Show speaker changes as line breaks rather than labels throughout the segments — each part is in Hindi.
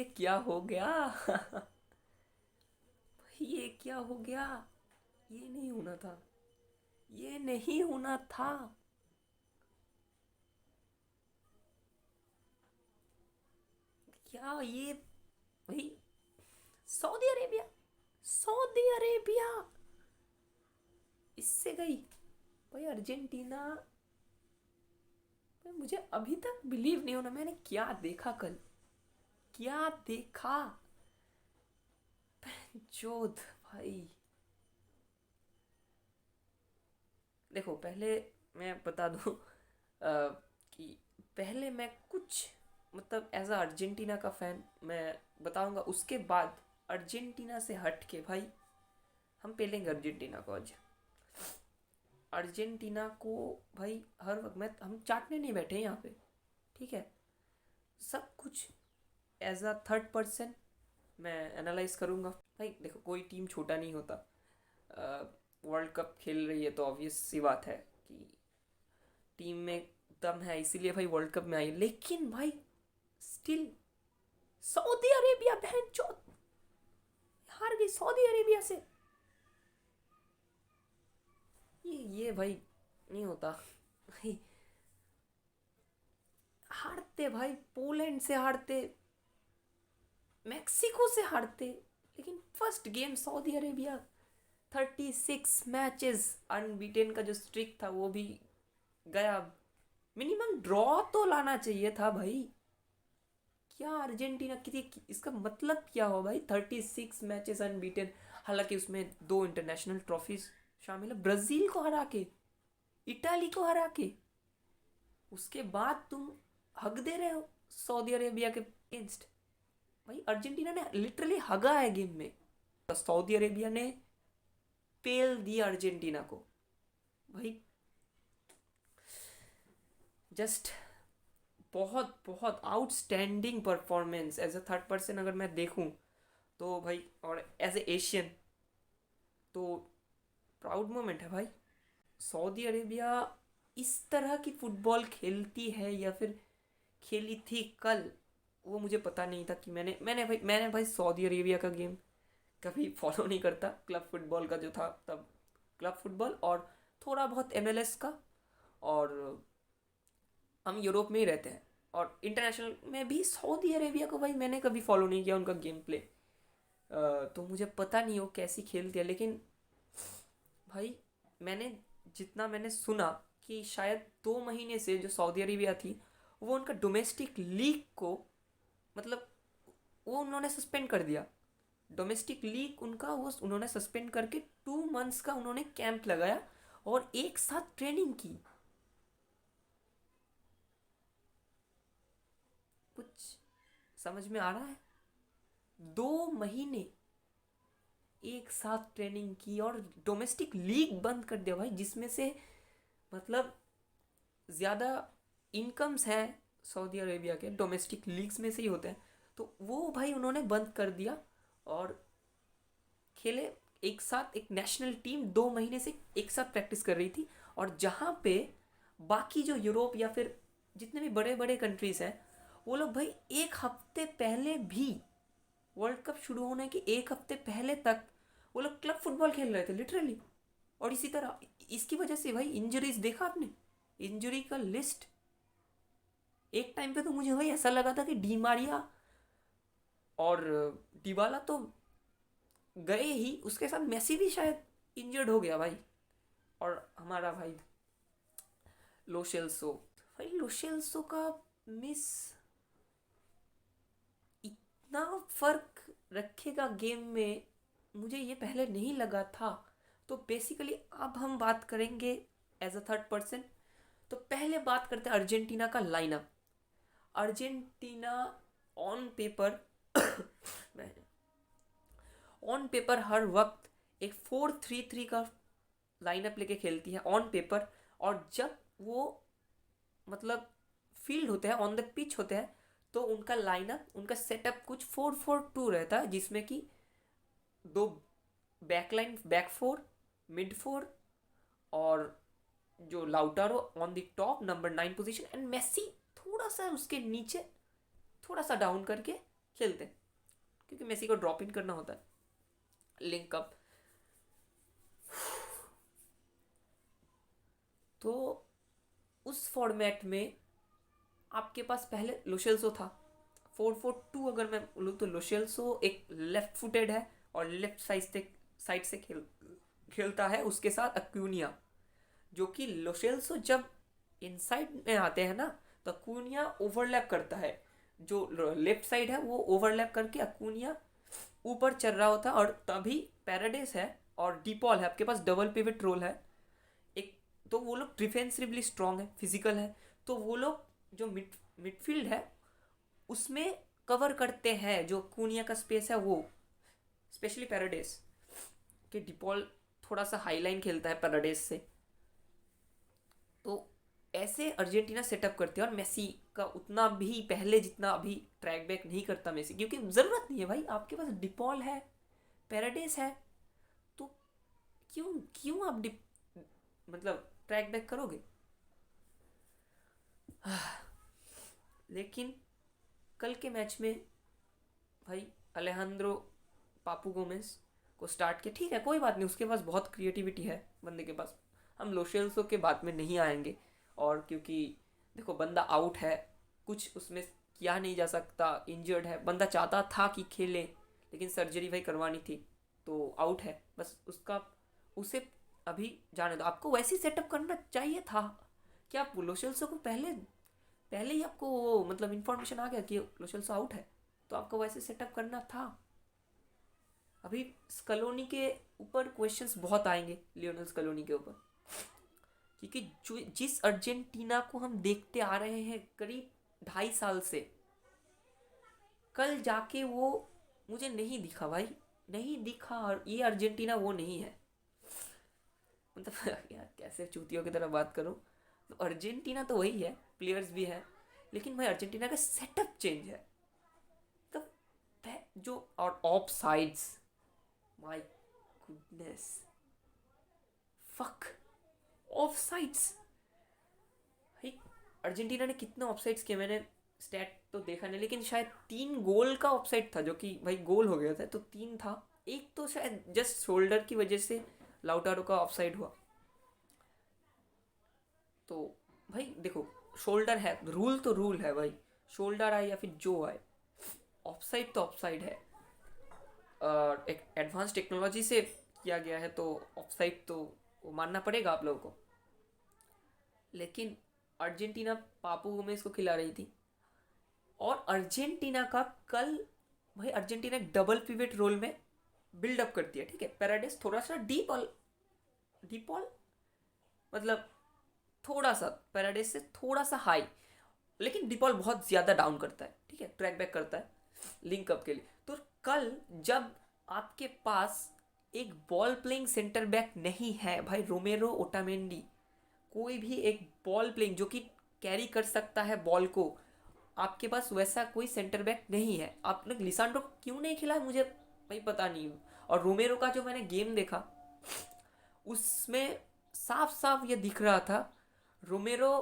ये क्या हो गया? ये क्या हो गया? ये नहीं होना था। ये नहीं होना था। क्या ये? भाई, सऊदी अरेबिया, सऊदी अरेबिया इससे गई। भाई अर्जेंटीना। भाई मुझे अभी तक बिलीव नहीं होना, मैंने क्या देखा कल। क्या देखा? जोध। भाई देखो, पहले मैं बता दूं कि पहले मैं कुछ मतलब एज अ अर्जेंटीना का फैन मैं बताऊंगा, उसके बाद अर्जेंटीना से हट के भाई हम पेलेंगे अर्जेंटीना को आज। अर्जेंटीना को भाई हर वक्त मैं हम चाटने नहीं बैठे हैं यहाँ पे, ठीक है? सब कुछ एज अ थर्ड पर्सन मैं एनालाइज करूँगा। भाई देखो, कोई टीम छोटा नहीं होता। वर्ल्ड कप खेल रही है तो ऑब्वियस सी बात है कि टीम में दम है, इसीलिए भाई वर्ल्ड कप में आई। लेकिन भाई स्टिल सऊदी अरेबिया बहन चौथ हार गई सऊदी अरेबिया से। ये भाई नहीं होता भाई। हारते भाई, पोलैंड से हारते, मैक्सिको से हारते, लेकिन first game Saudi Arabia 36 matches unbeaten का जो स्ट्रिक था वो भी गया। मिनिमम ड्रॉ तो लाना चाहिए था भाई। क्या अर्जेंटीना की इसका मतलब क्या हो भाई? 36 मैचेस अनबीटेन, हालांकि उसमें दो इंटरनेशनल ट्रॉफीज शामिल है, ब्राजील को हरा के, इटाली को हरा के। उसके बाद तुम हक दे रहे हो सऊदी अरेबिया के अगेंस्ट। भाई अर्जेंटीना ने लिटरली हगा है गेम में। सऊदी अरेबिया ने पेल दिया अर्जेंटीना को। भाई जस्ट बहुत बहुत outstanding performance as a third person अगर मैं देखूं तो भाई, और एज ए एशियन तो प्राउड मोमेंट है भाई। सऊदी अरेबिया इस तरह की फुटबॉल खेलती है या फिर खेली थी कल, वो मुझे पता नहीं था। कि मैंने भाई सऊदी अरेबिया का गेम कभी फॉलो नहीं करता। क्लब फुटबॉल का जो था तब, क्लब फुटबॉल और थोड़ा बहुत एमएलएस का, और हम यूरोप में ही रहते हैं। और इंटरनेशनल में भी सऊदी अरेबिया को भाई मैंने कभी फॉलो नहीं किया उनका गेम प्ले। तो मुझे पता नहीं वो कैसी खेलती है। लेकिन भाई मैंने जितना मैंने सुना कि शायद 2 महीने से जो सऊदी अरेबिया थी वो उनका डोमेस्टिक लीग को मतलब वो उन्होंने सस्पेंड कर दिया। डोमेस्टिक लीग उनका वो उन्होंने सस्पेंड करके 2 मंथ्स का उन्होंने कैंप लगाया और एक साथ ट्रेनिंग की। कुछ समझ में आ रहा है? 2 महीने एक साथ ट्रेनिंग की और डोमेस्टिक लीग बंद कर दिया भाई, जिसमें से मतलब ज़्यादा इनकम्स हैं सऊदी अरेबिया के डोमेस्टिक लीग्स में से ही होते हैं। तो वो भाई उन्होंने बंद कर दिया और खेले एक साथ। एक नेशनल टीम 2 महीने से एक साथ प्रैक्टिस कर रही थी। और जहाँ पे बाकी जो यूरोप या फिर जितने भी बड़े बड़े कंट्रीज़ हैं वो लोग भाई एक हफ्ते पहले भी, वर्ल्ड कप शुरू होने के एक हफ्ते पहले तक वो लोग क्लब फुटबॉल खेल रहे थे लिटरली। और इसी तरह इसकी वजह से भाई इंजरीज देखा आपने? इंजरी का लिस्ट एक टाइम पे तो मुझे भाई ऐसा लगा था कि डी मारिया और डिबाला तो गए ही, उसके साथ मेसी भी शायद इंजर्ड हो गया भाई। और हमारा भाई लोशेल्सो, भाई लोशेल्सो का मिस इतना फर्क रखेगा गेम में, मुझे ये पहले नहीं लगा था। तो बेसिकली अब हम बात करेंगे एज अ थर्ड पर्सन। तो पहले बात करते हैं अर्जेंटीना का lineup. Argentina on paper on paper हर वक्त एक 4-3-3 का लाइनअप लेके खेलती है ऑन पेपर। और जब वो मतलब फील्ड होते हैं, ऑन द पिच होते हैं, तो उनका लाइनअप, उनका सेटअप कुछ 4-4-2 रहता है, जिसमें कि दो backline, back four, mid four, और जो Lautaro on the top number 9 position, and Messi थोड़ा सा उसके नीचे, थोड़ा सा डाउन करके खेलते हैं, क्योंकि मेसी को ड्रॉप इन करना होता है लिंक अप। तो उस फॉर्मेट में आपके पास पहले लोशेल्सो था। 4-4-2 अगर मैं बोलूँ तो लोशेल्सो एक लेफ्ट फुटेड है और लेफ्ट साइड से खेलता है, उसके साथ अक्यूनिया, जो कि लोशेल्सो जब इनसाइड में आते हैं ना तो अक्यूनिया ओवरलैप करता है, जो लेफ्ट साइड है वो ओवरलैप करके अक्यूनिया ऊपर चल रहा होता है, और तभी पैराडेस है और डीपॉल है, आपके पास डबल पिवट रोल है एक। तो वो लोग डिफेंसिवली स्ट्रांग है, फिजिकल है, तो वो लोग जो मिडफील्ड है उसमें कवर करते हैं जो कूनिया का स्पेस है वो, स्पेशली पैराडेस कि डिपॉल थोड़ा सा हाई लाइन खेलता है पैराडेस से। तो ऐसे अर्जेंटीना सेटअप करती है, और मेसी का उतना भी पहले जितना अभी ट्रैक बैक नहीं करता मेसी, क्योंकि ज़रूरत नहीं है भाई, आपके पास डिपॉल है, पैराडेस है, तो क्यों क्यों आप मतलब ट्रैक बैक करोगे। लेकिन कल के मैच में भाई अलेहांद्रो पापू गोमेस को स्टार्ट किया, ठीक है कोई बात नहीं, उसके पास बहुत क्रिएटिविटी है बंदे के पास, हम लोशेल्सो के बात में नहीं आएंगे। और क्योंकि देखो बंदा आउट है, कुछ उसमें किया नहीं जा सकता, इंजर्ड है, बंदा चाहता था कि खेले लेकिन सर्जरी भाई करवानी थी तो आउट है, बस उसका उसे अभी जाने दो। आपको वैसे ही सेटअप करना चाहिए था कि आप लोशेल्सो को पहले पहले ही आपको वो मतलब इन्फॉर्मेशन आ गया कि लोशेल्सो आउट है, तो आपको वैसे सेटअप करना था। अभी स्कलोनी के ऊपर क्वेश्चंस बहुत आएंगे, लियोनेल स्कलोनी के ऊपर, क्योंकि जो जिस अर्जेंटीना को हम देखते आ रहे हैं करीब 2.5 साल से, कल जाके वो मुझे नहीं दिखा भाई, नहीं दिखा, और ये अर्जेंटीना वो नहीं है। मतलब यार कैसे चूतियों की तरह बात करूं, तो अर्जेंटीना तो वही है, प्लेयर्स भी है, लेकिन भाई अर्जेंटीना का सेटअप चेंज है। तो जो और of sides, my goodness, fuck, of sides भाई। अर्जेंटीना ने कितने ऑफ साइड्स किए, मैंने स्टैट तो देखा नहीं, लेकिन शायद 3 गोल का ऑफ साइड था, जो कि भाई गोल हो गया था, तो 3 था। एक तो शायद जस्ट शोल्डर की वजह से लाउटारो का ऑफ साइड हुआ। तो भाई देखो, शोल्डर है, रूल तो रूल है भाई, शोल्डर आए या फिर जो आए, ऑफसाइड तो ऑफसाइड है। एक एडवांस टेक्नोलॉजी से किया गया है, तो ऑफसाइड तो वो मानना पड़ेगा आप लोगों को। लेकिन अर्जेंटीना पापू गोमेस को खिला रही थी, और अर्जेंटीना का कल भाई अर्जेंटीना डबल पिवट रोल में बिल्डअप करती है, ठीक है, पैराडेस थोड़ा सा डीप और डीपॉल मतलब थोड़ा सा पैराडेस से थोड़ा सा हाई, लेकिन डिपॉल बहुत ज़्यादा डाउन करता है, ठीक है, ट्रैक बैक करता है लिंक अप के लिए। तो कल जब आपके पास एक बॉल प्लेइंग सेंटर बैक नहीं है भाई, रोमेरो ओटामेंडी, कोई भी एक बॉल प्लेइंग जो कि कैरी कर सकता है बॉल को, आपके पास वैसा कोई सेंटर बैक नहीं है। आपने लिसांड्रो को क्यों नहीं खिलाया मुझे भाई पता नहीं। और रोमेरो का जो मैंने गेम देखा उसमें साफ साफ ये दिख रहा था, रोमेरो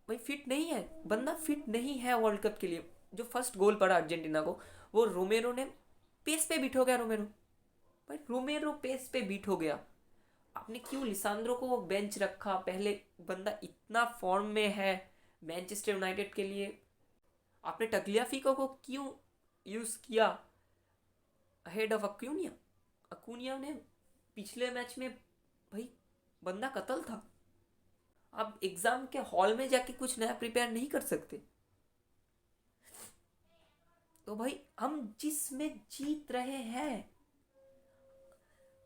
भाई फिट नहीं है, बंदा फिट नहीं है वर्ल्ड कप के लिए। जो फर्स्ट गोल पड़ा अर्जेंटीना को, वो रोमेरो ने पेस पे बीट हो गया, रोमेरो भाई, रोमेरो पेस पे बीट हो गया। आपने क्यों लिसांद्रो को बेंच रखा, पहले बंदा इतना फॉर्म में है मैनचेस्टर यूनाइटेड के लिए, आपने टग्लियाफिको को क्यों यूज़ किया अहेड ऑफ अक्यूनिया। अक्यूनिया ने पिछले मैच में भाई बंदा कत्ल था, आप एग्जाम के हॉल में जाके कुछ नया प्रिपेयर नहीं कर सकते। तो भाई हम जिसमें जीत रहे हैं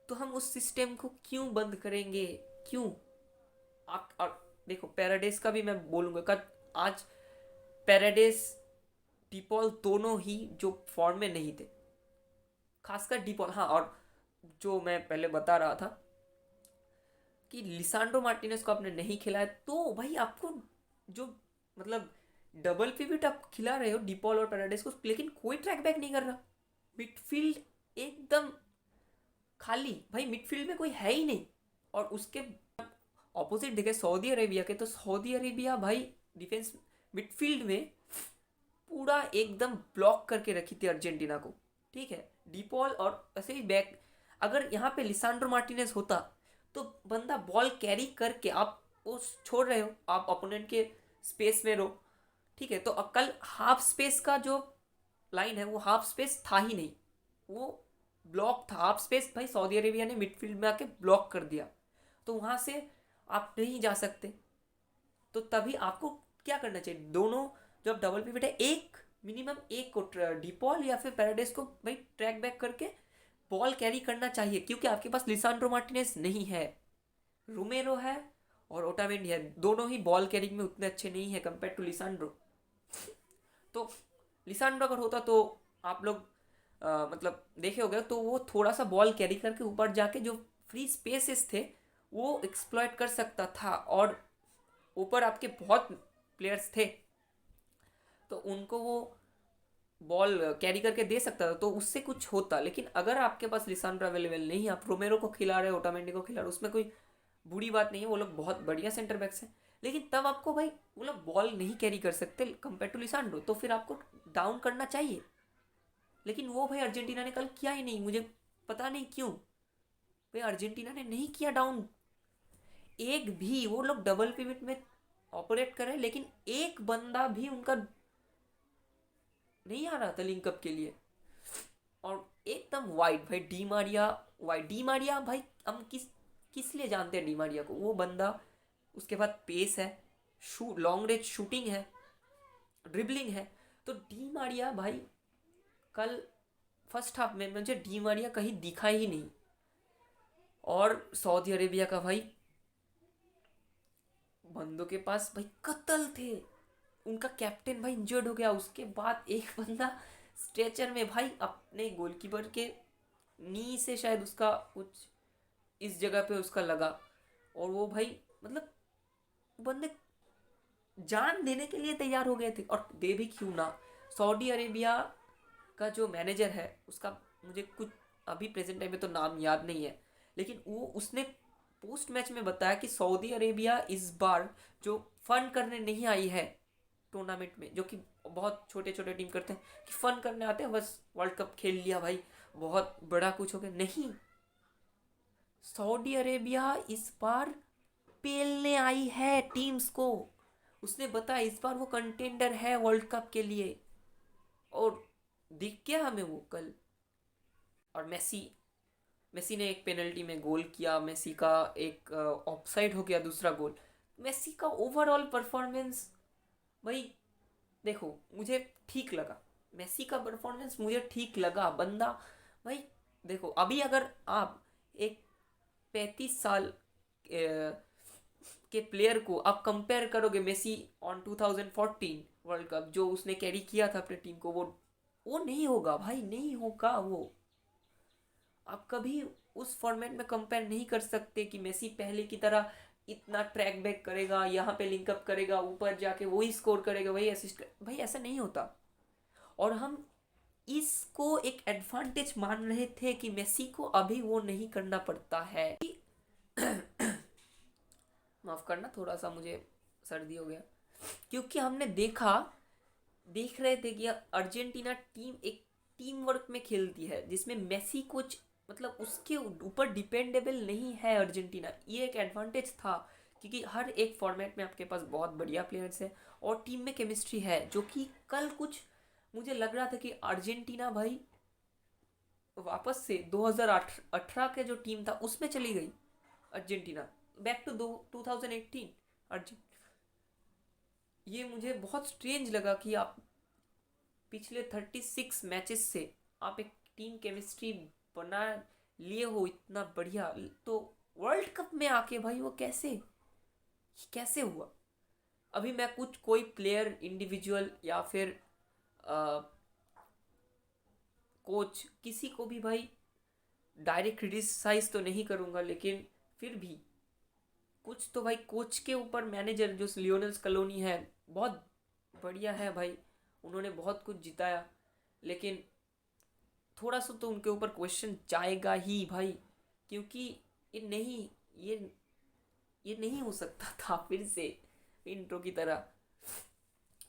तो हम उस सिस्टम को क्यों बंद करेंगे, क्यों। आप और देखो पैराडेस का भी मैं बोलूँगा कल, आज पैराडेस डिपॉल दोनों ही जो फॉर्म में नहीं थे, खासकर डिपॉल। हाँ, और जो मैं पहले बता रहा था कि लिसांड्रो मार्टिनेज को आपने नहीं खिलाया, तो भाई आपको जो मतलब डबल पिवट आप खिला रहे हो डिपॉल और पैराडेस को, लेकिन कोई ट्रैक बैक नहीं कर रहा, मिडफील्ड एकदम खाली भाई, मिडफील्ड में कोई है ही नहीं। और उसके ऑपोजिट देखे सऊदी अरेबिया के, तो सऊदी अरेबिया भाई डिफेंस मिडफील्ड में पूरा एकदम ब्लॉक करके रखी थी अर्जेंटीना को, ठीक है। डीपॉल और ऐसे ही बैक, अगर यहाँ पे लिसांड्रो मार्टिनेज होता तो बंदा बॉल कैरी करके, आप वो छोड़ रहे हो, आप अपोनेंट के स्पेस में रहो, ठीक है। तो कल हाफ स्पेस का जो लाइन है वो हाफ स्पेस था ही नहीं, वो ब्लॉक था। हाफ स्पेस भाई सऊदी अरेबिया ने मिडफील्ड में आके ब्लॉक कर दिया, तो वहाँ से आप नहीं जा सकते। तो तभी आपको क्या करना चाहिए, दोनों जब डबल पिवट है, एक मिनिमम एक को डिपॉल या फिर पैराडाइस को भाई ट्रैक बैक करके बॉल कैरी करना चाहिए, क्योंकि आपके पास लिसांड्रो मार्टिनेज नहीं है, रोमेरो है और ओटामेंडी है, दोनों ही बॉल कैरिंग में उतने अच्छे नहीं है कंपेयर टू लिसांड्रो। तो लिसांड्रो अगर होता तो आप लोग मतलब देखे होगे, तो वो थोड़ा सा बॉल कैरी करके ऊपर जाके जो फ्री स्पेसेस थे वो एक्सप्लॉइट कर सकता था, और ऊपर आपके बहुत प्लेयर्स थे तो उनको वो बॉल कैरी करके दे सकता था, तो उससे कुछ होता। लेकिन अगर आपके पास लिसांड्रो अवेलेबल नहीं है, आप रोमेरो को खिला रहे हो, ओटामेंडी को खिला रहे हो, उसमें कोई बुरी बात नहीं है, वो लोग बहुत बढ़िया सेंटर बैक्स हैं। लेकिन तब आपको भाई वो लोग बॉल नहीं कैरी कर सकते कंपेयर टू लिसांड्रो, तो फिर आपको डाउन करना चाहिए। लेकिन वो भाई अर्जेंटीना ने कल किया ही नहीं, मुझे पता नहीं क्यों भाई अर्जेंटीना ने नहीं किया डाउन एक भी। वो लोग डबल पिवट में ऑपरेट कर रहे हैं, लेकिन एक बंदा भी उनका नहीं आ रहा था लिंकअप के लिए। और एकदम वाइड भाई Di Maria, wide Di Maria भाई, हम किस लिए जानते हैं डी मारिया को, वो बंदा उसके बाद पेस है, लॉन्ग रेंज शूटिंग है, ड्रिबलिंग है। तो डी मारिया भाई कल फर्स्ट हाफ में मुझे डी मारिया कहीं दिखा ही नहीं। और सऊदी अरेबिया का भाई बंदों के पास भाई कत्ल थे, उनका कैप्टन भाई इंजर्ड हो गया, उसके बाद एक बंदा स्ट्रेचर में भाई अपने गोलकीपर के नी से शायद उसका कुछ इस जगह पे उसका लगा, और वो भाई मतलब बंदे जान देने के लिए तैयार हो गए थे, और दे भी क्यों ना। सऊदी अरेबिया का जो मैनेजर है उसका मुझे कुछ अभी प्रेजेंट टाइम में तो नाम याद नहीं है, लेकिन वो उसने पोस्ट मैच में बताया कि सऊदी अरेबिया इस बार जो फन करने नहीं आई है टूर्नामेंट में, जो कि बहुत छोटे छोटे टीम करते हैं कि फन करने आते हैं, बस वर्ल्ड कप खेल लिया भाई बहुत बड़ा कुछ हो गया, नहीं। सऊदी अरेबिया इस बार पेलने आई है टीम्स को, उसने बताया इस बार वो कंटेंडर है वर्ल्ड कप के लिए, और दिख गया हमें वो कल। और मेसी, मेसी ने एक पेनल्टी में गोल किया, मेसी का एक ऑफसाइड हो गया दूसरा गोल। मेसी का ओवरऑल परफॉर्मेंस भाई देखो मुझे ठीक लगा, मेसी का परफॉर्मेंस मुझे ठीक लगा। बंदा भाई देखो, अभी अगर आप एक 35 साल के प्लेयर को आप कंपेयर करोगे मेसी ऑन 2014 वर्ल्ड कप जो उसने कैरी किया था अपने टीम को, वो नहीं होगा भाई, नहीं होगा वो। आप कभी उस फॉर्मेट में कंपेयर नहीं कर सकते कि मेसी पहले की तरह इतना ट्रैक बैक करेगा, यहाँ पे लिंकअप करेगा, ऊपर जाके वही स्कोर करेगा, वही असिस्ट भाई ऐसा नहीं होता। और हम इसको एक एडवांटेज मान रहे थे कि मेसी को अभी वो नहीं करना पड़ता है। माफ करना, थोड़ा सा मुझे सर्दी हो गया, क्योंकि हमने देख रहे थे कि अर्जेंटीना टीम एक टीम वर्क में खेलती है जिसमें मेसी कुछ मतलब उसके ऊपर डिपेंडेबल नहीं है अर्जेंटीना। ये एक एडवांटेज था, क्योंकि हर एक फॉर्मेट में आपके पास बहुत बढ़िया प्लेयर्स हैं और टीम में केमिस्ट्री है, जो कि कल कुछ मुझे लग रहा था कि अर्जेंटीना भाई वापस से 2018 के जो टीम था उसमें चली गई अर्जेंटीना, बैक टू 2018 अर्जेंटीना। ये मुझे बहुत स्ट्रेंज लगा कि आप पिछले 36 मैचेस से आप एक टीम केमिस्ट्री बना लिए हो इतना बढ़िया, तो वर्ल्ड कप में आके भाई वो कैसे हुआ। अभी मैं कुछ कोई प्लेयर इंडिविजुअल या फिर कोच किसी को भी भाई डायरेक्ट क्रिटिसाइज तो नहीं करूँगा, लेकिन फिर भी कुछ तो भाई कोच के ऊपर, मैनेजर जो लियोनेल स्कलोनी है बहुत बढ़िया है भाई, उन्होंने बहुत कुछ जिताया, लेकिन थोड़ा सा तो उनके ऊपर क्वेश्चन जाएगा ही भाई, क्योंकि ये ये नहीं हो सकता था फिर से इंट्रो की तरह,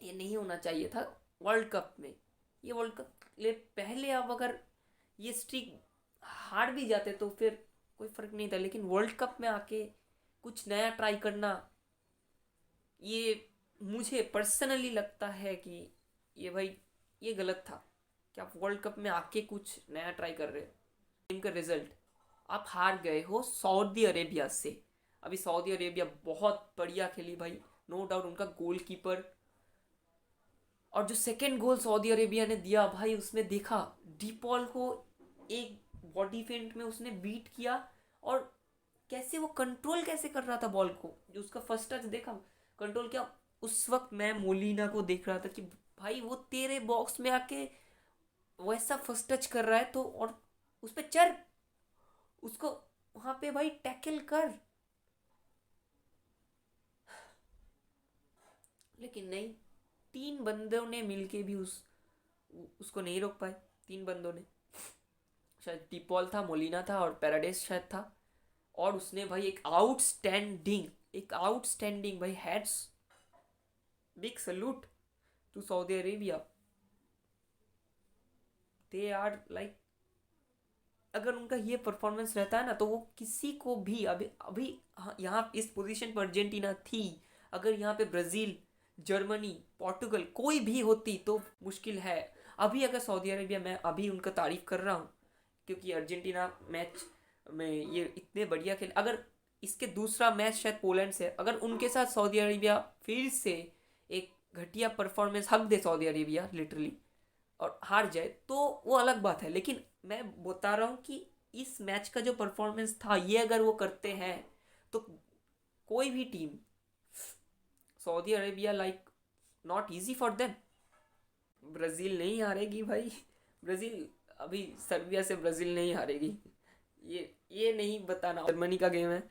ये नहीं होना चाहिए था। वर्ल्ड कप में, ये वर्ल्ड कप ले पहले अब अगर ये स्ट्रीक हार भी जाते तो फिर कोई फ़र्क नहीं था, लेकिन वर्ल्ड कप में आके कुछ नया ट्राई करना, ये मुझे पर्सनली लगता है कि ये भाई ये गलत था कि आप वर्ल्ड कप में आके कुछ नया ट्राई कर रहे हो। गेम का रिजल्ट, आप हार गए हो सऊदी अरेबिया से। अभी सऊदी अरेबिया बहुत बढ़िया खेली भाई, नो डाउट। उनका गोलकीपर, और जो सेकंड गोल सऊदी अरेबिया ने दिया भाई, उसमें देखा डीपॉल को एक बॉडी फेंट में उसने बीट किया, और कैसे वो कंट्रोल कैसे कर रहा था बॉल को, जो उसका फर्स्ट टच देखा कंट्रोल क्या। उस वक्त मैं मोलिना को देख रहा था कि भाई वो तेरे बॉक्स में आके वैसा फर्स्ट टच कर रहा है तो, और उस पर चढ़, उसको वहां पे भाई टैकल कर। लेकिन नहीं, तीन बंदों ने मिलके भी उसको नहीं रोक पाए। तीन बंदों ने, शायद टीपॉल था, मोलिना था और पैराडेस शायद था, और उसने भाई एक आउटस्टैंडिंग भाई, hats, big salute to Saudi Arabia. They are like, अगर उनका ये परफॉर्मेंस रहता है ना तो वो किसी को भी अभी अभी, हाँ, यहाँ इस पोजीशन पर अर्जेंटीना थी, अगर यहाँ पे ब्राज़ील, जर्मनी, पोर्टुगल कोई भी होती तो मुश्किल है। अभी अगर सऊदी अरेबिया, मैं अभी उनका तारीफ कर रहा हूँ क्योंकि अर्जेंटीना मैच में ये इतने बढ़िया खेल, अगर इसके दूसरा मैच शायद पोलैंड से, अगर उनके साथ सऊदी अरेबिया फिर से एक घटिया परफॉर्मेंस हक दे सऊदी अरेबिया लिटरली, और हार जाए तो वो अलग बात है। लेकिन मैं बता रहा हूँ कि इस मैच का जो परफॉर्मेंस था, ये अगर वो करते हैं तो कोई भी team, Saudi Arabia like not easy for them. Brazil नहीं हारेगी भाई, ब्राज़ील अभी सर्बिया से ब्राज़ील नहीं हारेगी। ये नहीं बताना जर्मनी का गेम है,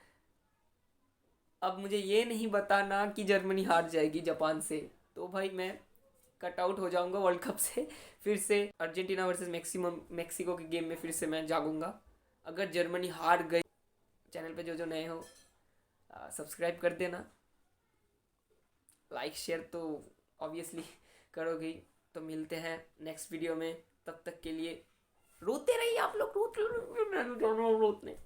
अब मुझे ये नहीं बताना कि जर्मनी हार जाएगी जापान से, तो भाई मैं कट आउट हो जाऊंगा वर्ल्ड कप से। फिर से अर्जेंटीना वर्सेस मैक्सिको के गेम में फिर से मैं जागूंगा अगर जर्मनी हार गई। चैनल पे जो जो नए हो सब्सक्राइब कर देना, लाइक शेयर तो ऑब्वियसली करोगे। तो मिलते हैं नेक्स्ट वीडियो में, तब तक के लिए रोते रहिए आप लोग, रोते